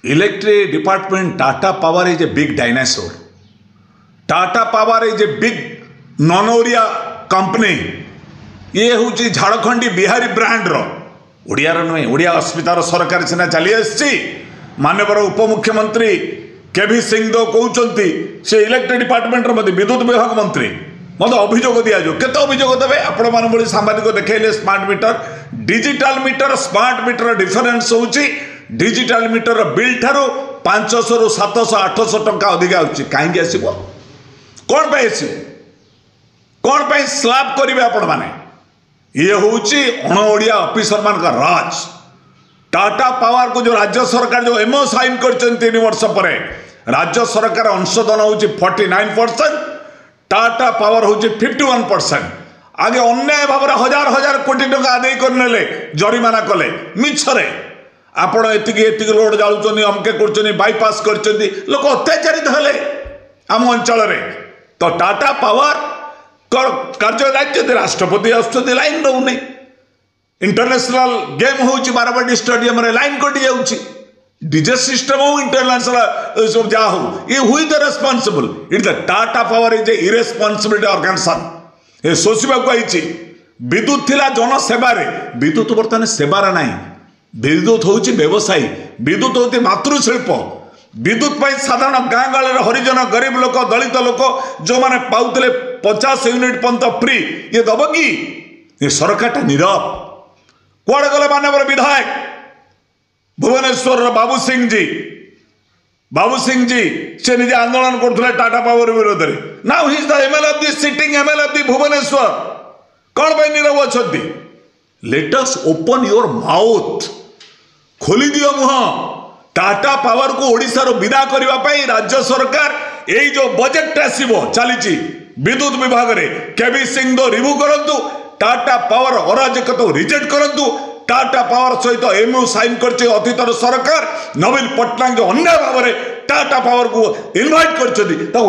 Electric department, Tata Power is a big dinosaur. Tata Power is a big non-Oria company. ये हूँ झाड़खंडी Bihari brand Odiyar नुहे ओडिया अस्मितार सरकार सीना चली आसी मानवर उपमुख्यमंत्री केवी सिंह दो कहते से इलेक्ट्रिक डिपार्टमेंट मत विद्युत विभाग मंत्री मत अभियोग दिजाऊ केते अभियोग देवे आपण मान सांबादिक देखले smart meter digital smart meter difference हूँ डिजिटल मीटर बिल ठारू 500 ରୁ 700 800 टंका अधिक आसुची कहीं आसो कौन आसो कौन स्लाब करेंगे आपण मैंने ये हूँ अणओडिया ऑफिसर मान का राज। टाटा पावर को जो राज्य सरकार जो एमओ साइन कर 3 वर्ष पर राज्य सरकार अंशदान हूँ 49%, टाटा पावर हूँ 51%। आगे अन्याय भाव हजार हजार कोटी टंका आदाय करने जरिमाना कले मिछरे आपण एतिक लोड जाऊँ अमके कर बाईपास कर लोक अत्याचारित हेले आम अंचल तो टाटा पावर कार्य राज्य राष्ट्रपति आसुच्च लाइन रोने इंटरनेशनल गेम हूँ बारबाटी स्टेडियम लाइन कटि जाऊँगी डीजे सिस्टम हो इंटरनेशनल सब जहाँ हो ये हुई the responsible it the Tata power is a irresponsibility organisation ये शोषा को विद्युत थिला जनसेवार विद्युत बर्तमान सेवार ना विद्युत हूँ व्यवसायी विद्युत हूँ मातृशिल्प विद्युत साधारण गाँ गाँव हरिजन गरीब लोक दलित लोक जो मैंने पाते 50 यूनिट पर्यंत फ्री ये दब कि ये सरकार नीरव कौड़े गले मानवर विधायक भुवनेश्वर बाबू सिंह जी से निजे आंदोलन करते टाटा पावर विरोध में now he is the MLA of the sitting MLA of the Bhubaneswar कौन भाई नीरव अच्छा let us open your mouth खोली दियो मुह टाटा पावर को ओडिशा रो विदा करने राज्य सरकार यही जो बजेट आसो चली विद्युत विभाग रे केवी सिंह दो रिव्यू करंतु टाटा पावर अराजक तो रिजेक्ट करंतु टाटा पावर सहित एमयू साइन करछे अतीतर सरकार नवीन पट्टनायक जो अन्याय भाव में टाटा पावर को इनवाइट कर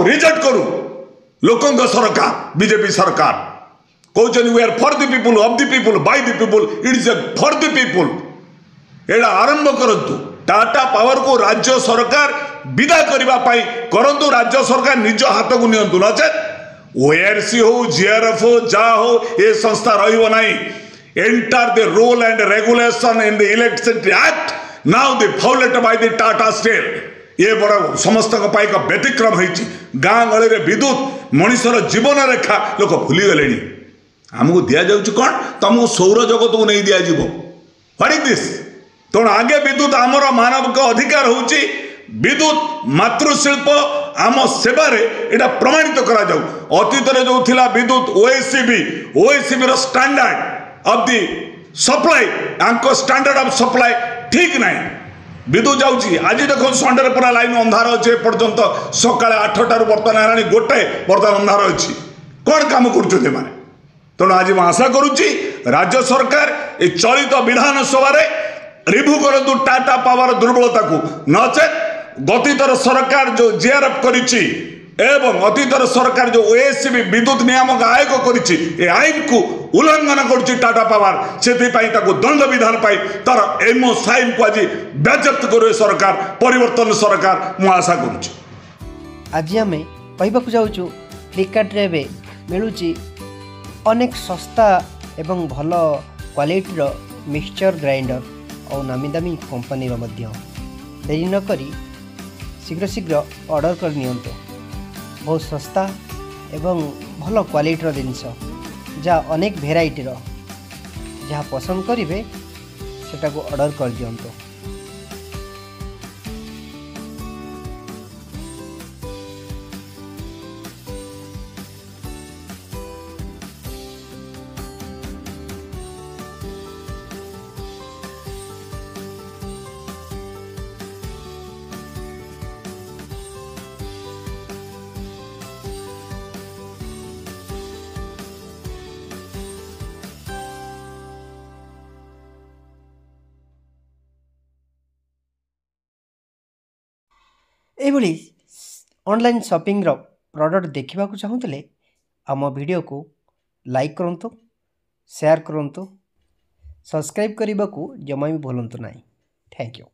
रिजेक्ट करू लोकंग सरकार बीजेपी सरकार कहते we are for the people of the people by the people it is for the people एड़ा आरंभ करंतु टाटा पावर को राज्य सरकार विदा करने करंतु राज्य सरकार निज हाथ को नियंतु नचेत ओआरसी हो जीआरएफ हो जहाँ हो ये संस्था रहिबो नाही enter the rule and regulation in the electricity act now the violated by the Tata steel ये बड़ा समस्त एक व्यतिक्रम होती गाँ गली में विद्युत मनुष्यर जीवन रेखा लोक भूली गले आमको दि जाऊँ कौन तुमको सौर जगत को नहीं दि जाव व्हाट इज दिस तेणु आगे विद्युत आमर मानव अधिकार हूँ विद्युत मातृशिल्प आम सेवार यहाँ प्रमाणित करा जाऊ अतीत जो थिला विद्युत OSCB standard of the supply आंको स्टैंडर्ड ऑफ सप्लाई ठीक ना विद्युत जाऊँगी आज देखो संडे पूरा लाइन अंधार अच्छे पर्यंत सका 8टार बर्तमान है गोटे बर्तमान अंधार अच्छी कौन काम कर तेणु आज मैं आशा करुच्ची राज्य सरकार ये चलित विधानसभा रिव्यू करंतु टाटा पावर दुर्बलता को नचेत गतीतर सरकार जो जीआरएफ करिछि एवं अतीतर सरकार जो ओएससीबी विद्युत नियामक आयोग करिछि ए आईन को उल्लंघन करुच्छि टाटा पावर से दंड विधान पाई तार एमओ साइन को आज बाजप्त करे सरकार परिवर्तन सरकार मु आशा करुच्छि। आज आम कहबाकू जाऊँ फ्लिपकार्ट रे मिलूची अनेक सस्ता एवं भल क्वालिटीर मिक्सचर ग्राइंडर और नामी दामी कंपनी देरी न करी शीघ्र शीघ्र ऑर्डर कर नियंतो बहुत सस्ता एवं भल क्वालिटीर जिनस जहाँ अनेक भेराइटीर जहाँ पसंद करेंगे सेटा को ऑर्डर कर दियंतो। एभली ऑनलाइन शॉपिंग रो प्रोडक्ट देखा चाहूले आम वीडियो को लाइक करूँ, शेयर करूँ, सब्सक्राइब करने को जमा भी भूलु ना। Thank you.